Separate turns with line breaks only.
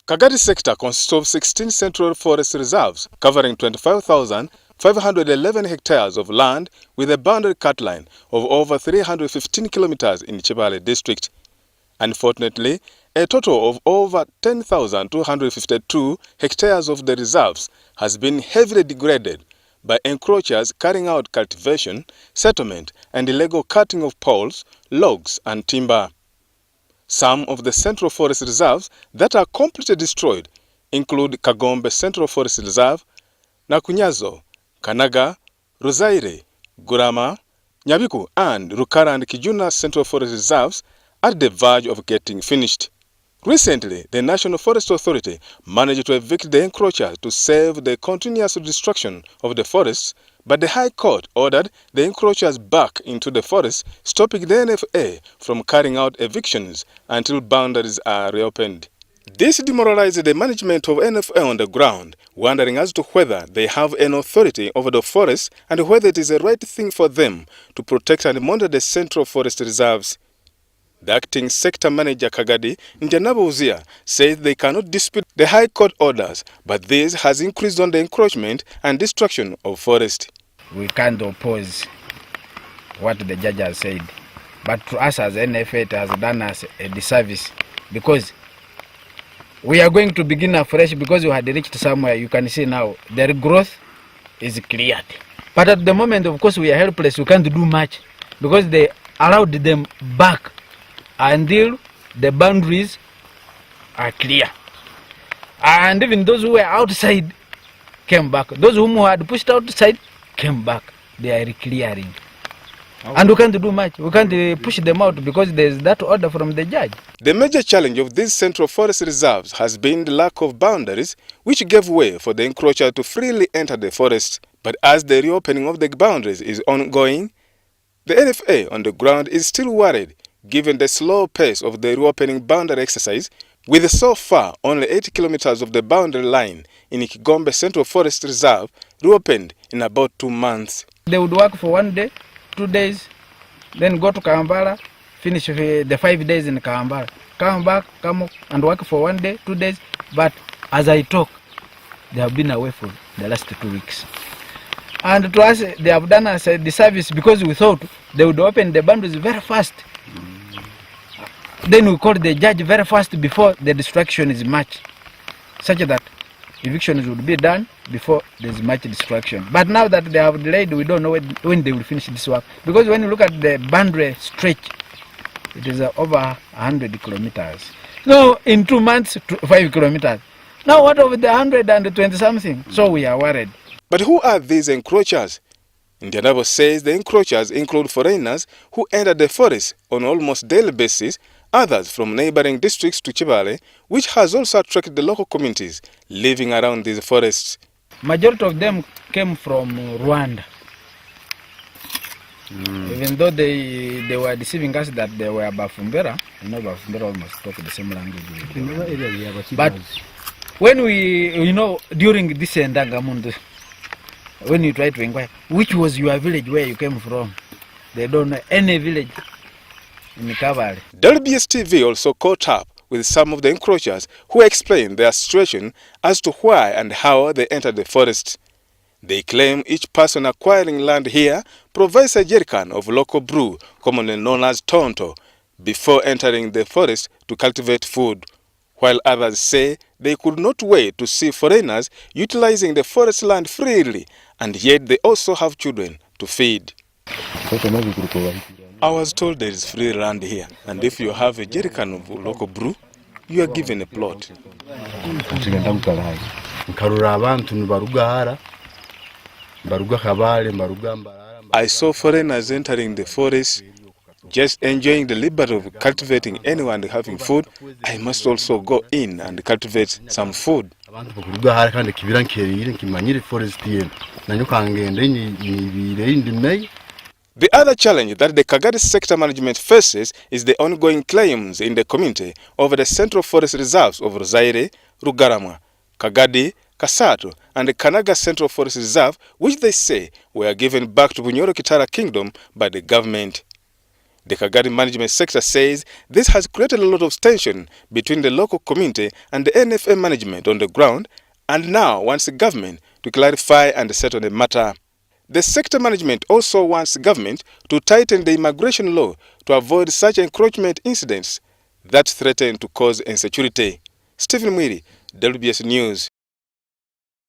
Kagadi Sector consists of 16 central forest reserves covering 25,511 hectares of land with a boundary cut line of over 315 kilometers in Chibale district. Unfortunately, a total of over 10,252 hectares of the reserves has been heavily degraded by encroachers carrying out cultivation, settlement, and illegal cutting of poles, logs, and timber. Some of the central forest reserves that are completely destroyed include Kagombe Central Forest Reserve, Nakunyazo, Kanaga, Ruzaire, Gurama, Nyabiku, and Rukara and Kijuna Central Forest Reserves at the verge of getting finished. Recently, the National Forest Authority managed to evict the encroachers to save the continuous destruction of the forests, but the High Court ordered the encroachers back into the forest, stopping the NFA from carrying out evictions until boundaries are reopened. This demoralized the management of NFA on the ground, wondering as to whether they have an authority over the forest and whether it is the right thing for them to protect and monitor the central forest reserves. The acting sector manager Kagadi Uzia says they cannot dispute the High Court orders, but this has increased on the encroachment and destruction of forest.
We can't oppose what the judge has said, but to us as NFA it has done us a disservice, because we are going to begin afresh, because we had reached somewhere. You can see now their growth is cleared, but at the moment, of course, we are helpless. We can't do much because they allowed them back until the boundaries are clear. And even those who were outside came back. Those whom had pushed outside came back. They are clearing. And we can't do much. We can't push them out because there's that order from the judge.
The major challenge of these central forest reserves has been the lack of boundaries, which gave way for the encroacher to freely enter the forest. But as the reopening of the boundaries is ongoing, the NFA on the ground is still worried, given the slow pace of the reopening boundary exercise, with so far only 80 kilometers of the boundary line in Kigombe Central Forest Reserve reopened in about 2 months.
They would work for 1 day, 2 days, then go to Kampala, finish the 5 days in Kampala, come back, come and work for 1 day, 2 days. But as I talk, they have been away for the last 2 weeks. And to us, they have done us a disservice because we thought they would open the boundaries very fast. Then we called the judge very fast before the destruction is much, such that evictions would be done before there's much destruction. But now that they have delayed, we don't know when they will finish this work. Because when you look at the boundary stretch, it is over 100 kilometers. No, in 2 months, 5 kilometers. Now what of the 120 something? So we are worried.
But who are these encroachers? Indianabo says the encroachers include foreigners who enter the forest on almost daily basis, others from neighboring districts to Chibale, which has also attracted the local communities living around these forests.
Majority of them came from Rwanda. Even though they were deceiving us that they were Bafumbera, you know, Bafumbera almost talk the same language. But when we, during this Ndangamundu, when you try to inquire, which was your village where you came from, they don't know any village in Kavali.
WBS TV also caught up with some of the encroachers who explained their situation as to why and how they entered the forest. They claim each person acquiring land here provides a jerrycan of local brew, commonly known as tonto, before entering the forest to cultivate food, while others say they could not wait to see foreigners utilizing the forest land freely, and yet they also have children to feed. I was told there is free land here, and if you have a jerrycan of local brew, you are given a plot. I saw foreigners entering the forest, just enjoying the liberty of cultivating anyone and having food. I must also go in and cultivate some food. The other challenge that the Kagadi Sector Management faces is the ongoing claims in the community over the central forest reserves of Ruzaire, Rugarama, Kagadi, Kasato, and the Kanaga Central Forest Reserve, which they say were given back to Bunyoro Kitara Kingdom by the government. The Kagadi Management Sector says this has created a lot of tension between the local community and the NFA management on the ground, and now wants the government to clarify and settle the matter. The sector management also wants the government to tighten the immigration law to avoid such encroachment incidents that threaten to cause insecurity. Stephen Mwiri, WBS News.